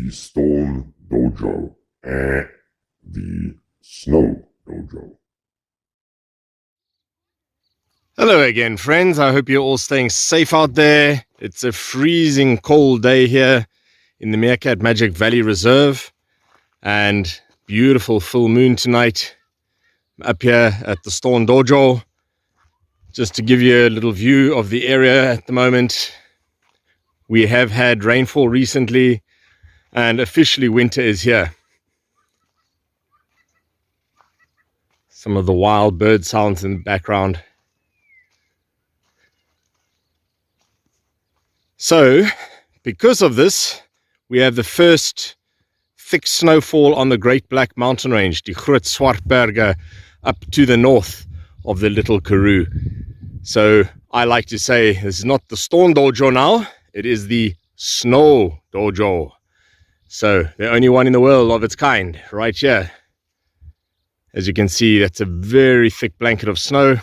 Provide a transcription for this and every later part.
the Stone Dojo and the Snow Dojo. Hello again, friends. I hope you're all staying safe out there. It's a freezing cold day here in the Meerkat Magic Valley Reserve, and beautiful full moon tonight up here at the Stone Dojo. Just to give you a little view of the area at the moment, we have had rainfall recently, and officially winter is here. Some of the wild bird sounds in the background. So, because of this, we have the first thick snowfall on the Great Black Mountain Range, die Groot Swartberge, up to the north of the Little Karoo. So, I like to say this is not the Stone Dojo now, it is the Snow Dojo. So, the only one in the world of its kind, right here. As you can see, that's a very thick blanket of snow.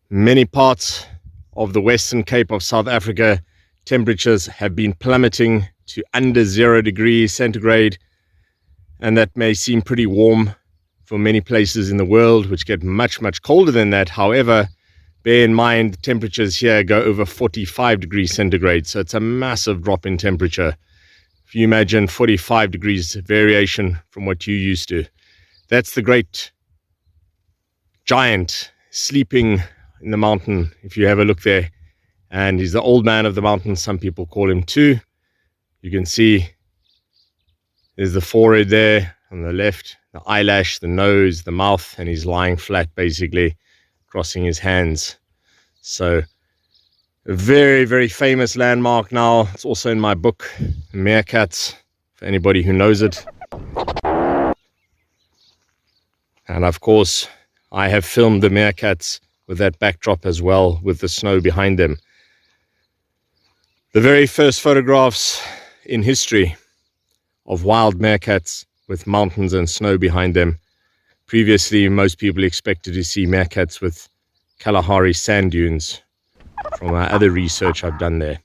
Many parts of the Western Cape of South Africa, temperatures have been plummeting to under 0 degrees centigrade, and that may seem pretty warm for many places in the world which get much, much colder than that. However, bear in mind the temperatures here go over 45 degrees centigrade, so it's a massive drop in temperature. If you imagine 45 degrees variation from what you're used to, that's the great giant sleeping in the mountain, if you have a look there. And he's the old man of the mountain, some people call him too. You can see there's the forehead there on the left, the eyelash, the nose, the mouth, and he's lying flat basically, crossing his hands. So a very, very famous landmark now. It's also in my book, Meerkats, for anybody who knows it. And of course, I have filmed the meerkats with that backdrop as well, with the snow behind them. The very first photographs in history of wild meerkats with mountains and snow behind them. Previously, most people expected to see meerkats with Kalahari sand dunes from other research I've done there.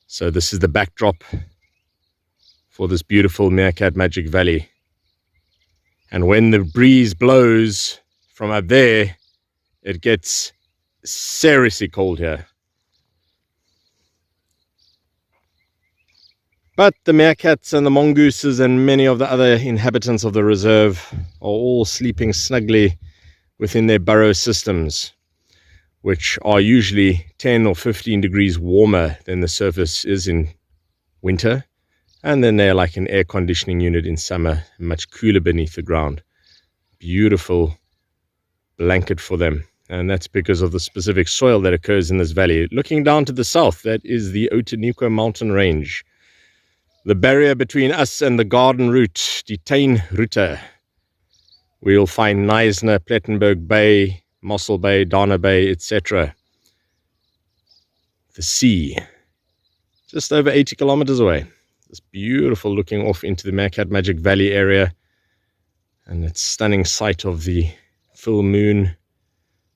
So this is the backdrop for this beautiful Meerkat Magic Valley. And when the breeze blows from up there, it gets seriously cold here. But the meerkats and the mongooses and many of the other inhabitants of the reserve are all sleeping snugly within their burrow systems, which are usually 10 or 15 degrees warmer than the surface is in winter. And then they're like an air conditioning unit in summer, much cooler beneath the ground. Beautiful blanket for them. And that's because of the specific soil that occurs in this valley. Looking down to the south, that is the Otanuco mountain range. The barrier between us and the garden route, die Tuinroute. We'll find Neisner, Plettenberg Bay, Mossel Bay, Dana Bay, etc. The sea, just over 80 kilometers away. It's beautiful looking off into the Meerkat Magic Valley area. And it's stunning sight of the full moon.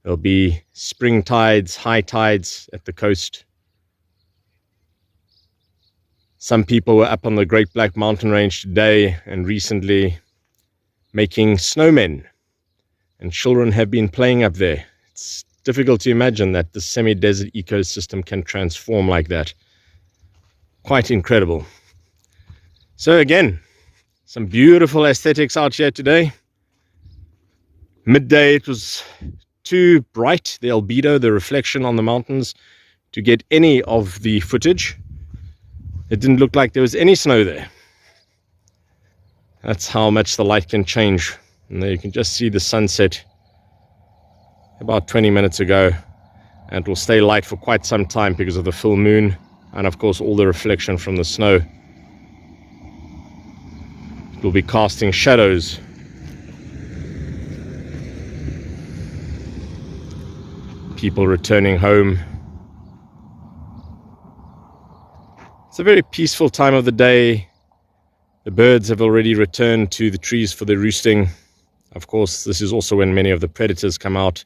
There'll be spring tides, high tides at the coast. Some people were up on the Great Black Mountain Range today and recently making snowmen. And children have been playing up there. It's difficult to imagine that the semi-desert ecosystem can transform like that. Quite incredible. So again, some beautiful aesthetics out here today. Midday, it was too bright, the albedo, the reflection on the mountains, to get any of the footage. It didn't look like there was any snow there. That's how much the light can change. And there you can just see the sunset about 20 minutes ago. And it will stay light for quite some time because of the full moon. And of course all the reflection from the snow. It will be casting shadows. People returning home. It's a very peaceful time of the day. The birds have already returned to the trees for their roosting. Of course, this is also when many of the predators come out.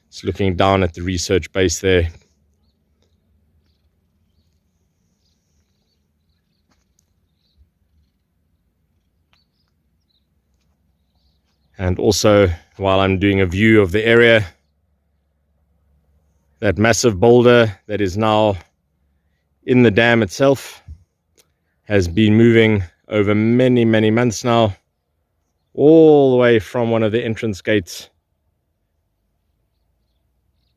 It's looking down at the research base there. And also, while I'm doing a view of the area, that massive boulder that is now in the dam itself has been moving over many, many months now, all the way from one of the entrance gates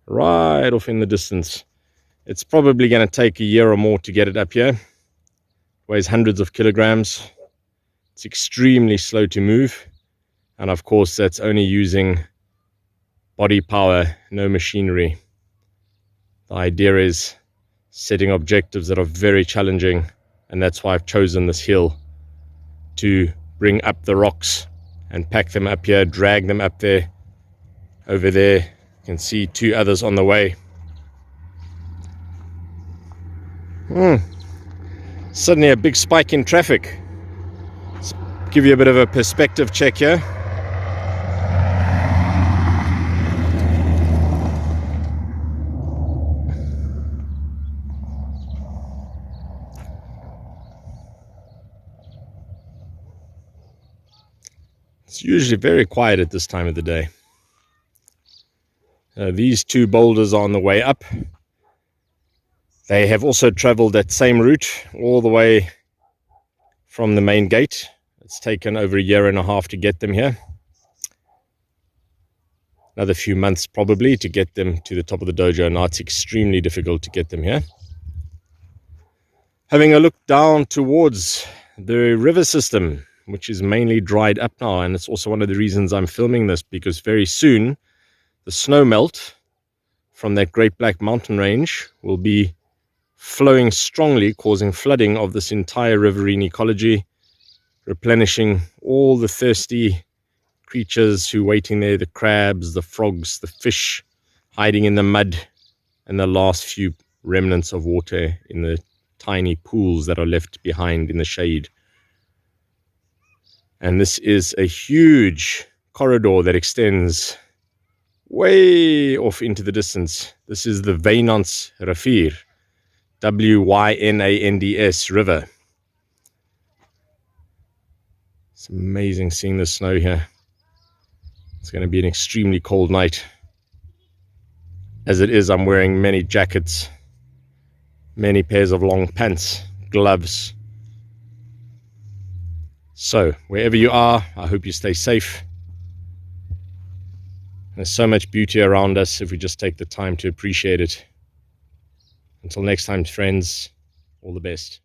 right off in the distance. It's probably going to take a year or more to get it up here. It weighs hundreds of kilograms. It's extremely slow to move. And of course, that's only using body power, no machinery. The idea is setting objectives that are very challenging, and that's why I've chosen this hill to bring up the rocks and pack them up here, drag them up there. Over there, you can see two others on the way. Suddenly a big spike in traffic. Let's give you a bit of a perspective check here. It's usually very quiet at this time of the day. These two boulders are on the way up. They have also traveled that same route all the way from the main gate. It's taken over a year and a half to get them here. Another few months probably to get them to the top of the dojo. Now it's extremely difficult to get them here. Having a look down towards the river system, which is mainly dried up now, and it's also one of the reasons I'm filming this, because very soon the snow melt from that Great Black Mountain range will be flowing strongly, causing flooding of this entire riverine ecology, replenishing all the thirsty creatures who are waiting there, the crabs, the frogs, the fish hiding in the mud, and the last few remnants of water in the tiny pools that are left behind in the shade. And this is a huge corridor that extends way off into the distance. This is the Wynands Rivier, Wynands River. It's amazing seeing the snow here. It's going to be an extremely cold night. As it is, I'm wearing many jackets, many pairs of long pants, gloves. So, wherever you are, I hope you stay safe. There's so much beauty around us if we just take the time to appreciate it. Until next time, friends, all the best.